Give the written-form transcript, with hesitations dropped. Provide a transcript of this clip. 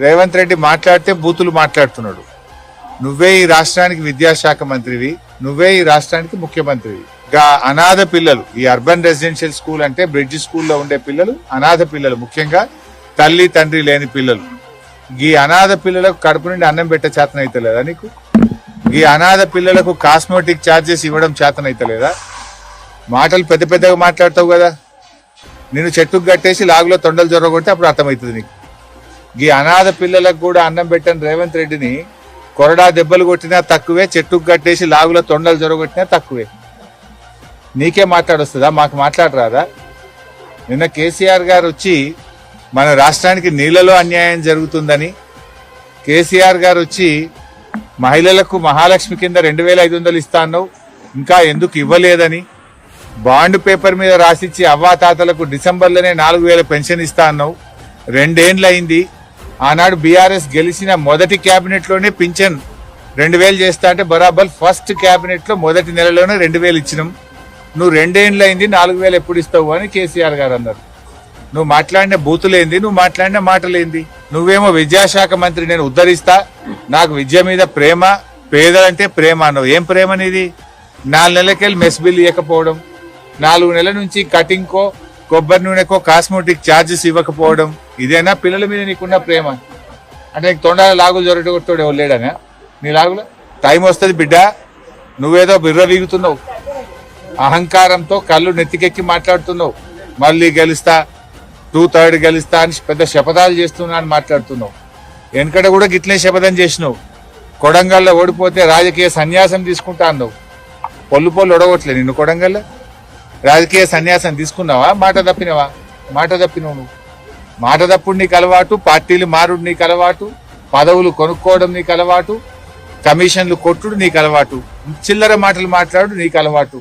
రేవంత్ రెడ్డి మాట్లాడితే బూతులు మాట్లాడుతున్నాడు. నువ్వే ఈ రాష్ట్రానికి విద్యాశాఖ మంత్రివి, నువ్వే ఈ రాష్ట్రానికి ముఖ్యమంత్రివి. అనాథ పిల్లలు, ఈ అర్బన్ రెసిడెన్షియల్ స్కూల్ అంటే బ్రిడ్జ్ స్కూల్లో ఉండే పిల్లలు అనాథ పిల్లలు, ముఖ్యంగా తల్లి తండ్రి లేని పిల్లలు. ఈ అనాథ పిల్లలకు కడుపు నుండి అన్నం పెట్టే చేతనైతలేదా నీకు? ఈ అనాథ పిల్లలకు కాస్మెటిక్ ఛార్జెస్ ఇవ్వడం చేతనైతలేదా? మాటలు పెద్ద పెద్దగా మాట్లాడతావు కదా, నేను చెట్టుకు కట్టేసి లాగులో తొండలు జొరగొట్టి అప్పుడు అర్థమవుతుంది నీకు. ఈ అనాథ పిల్లలకు కూడా అన్నం పెట్టని రేవంత్ రెడ్డిని కొరడా దెబ్బలు కొట్టినా తక్కువే, చెట్టుకు కట్టేసి లాగులో తొండలు జొరగొట్టినా తక్కువే. నీకే మాట్లాడొస్తుందా? మాకు మాట్లాడరాదా? నిన్న కేసీఆర్ గారు వచ్చి మన రాష్ట్రానికి నీళ్లలో అన్యాయం జరుగుతుందని, కేసీఆర్ గారు వచ్చి మహిళలకు మహాలక్ష్మి కింద 2500 ఇస్తా అన్నావు, ఇంకా ఎందుకు ఇవ్వలేదని, బాండ్ పేపర్ మీద రాసిచ్చి అవ్వాతాతలకు డిసెంబర్లోనే 4000 పెన్షన్ ఇస్తా అన్నావు. 2 ఏళ్ళు అయింది. ఆనాడు బీఆర్ఎస్ గెలిచిన మొదటి క్యాబినెట్ లోనే పింఛన్ 2000 చేస్తా అంటే బరాబర్ ఫస్ట్ క్యాబినెట్ లో మొదటి నెలలోనే 2000 ఇచ్చినాం. నువ్వు 2 ఏళ్ళు అయింది, 4000 ఎప్పుడు ఇస్తావు అని కేసీఆర్ గారు అన్నారు. నువ్వు మాట్లాడిన బూతులేంది, నువ్వు మాట్లాడిన మాటలేంది? నువ్వేమో విద్యాశాఖ మంత్రి, నేను ఉద్ధరిస్తా, నాకు విద్య మీద ప్రేమ, పేదలంటే ప్రేమ అన్నావు. ఏం ప్రేమ నీది? 4 నెలలకెళ్ళి మెస్ బిల్ ఇవ్వకపోవడం, 4 నెలల నుంచి కటింగ్కో కొబ్బరి నూనెకో కాస్మెటిక్ ఛార్జెస్ ఇవ్వకపోవడం, ఇదేనా పిల్లల మీద నీకున్న ప్రేమ? అంటే నీకు తొండాల లాగులు జొరగొట్టాడు ఎవరు లేడనా? నీ లాగులో టైం వస్తుంది బిడ్డ. నువ్వేదో బిర్ర వీగుతున్నావు, అహంకారంతో కళ్ళు నెత్తికెక్కి మాట్లాడుతున్నావు. మళ్ళీ గెలుస్తా, 2/3 గెలుస్తా అని పెద్ద శపథాలు చేస్తున్నా అని మాట్లాడుతున్నావు. వెనకడ కూడా గిట్లే శపథం చేసినావు. కొడంగల్లో ఓడిపోతే రాజకీయ సన్యాసం తీసుకుంటా అన్నావు. పొల్లు ఒడగొట్లే నిన్ను కొడంగల్లో. రాజకీయ సన్యాసం తీసుకున్నావా? మాట తప్పినవా? మాట తప్పినవు నువ్వు. మాట తప్పుడు నీకు అలవాటు, పార్టీలు మారుడు నీకు అలవాటు, పదవులు కొనుక్కోవడం నీకు అలవాటు, కమిషన్లు కొట్టుడు నీకు అలవాటు, చిల్లర మాటలు మాట్లాడు నీకు అలవాటు.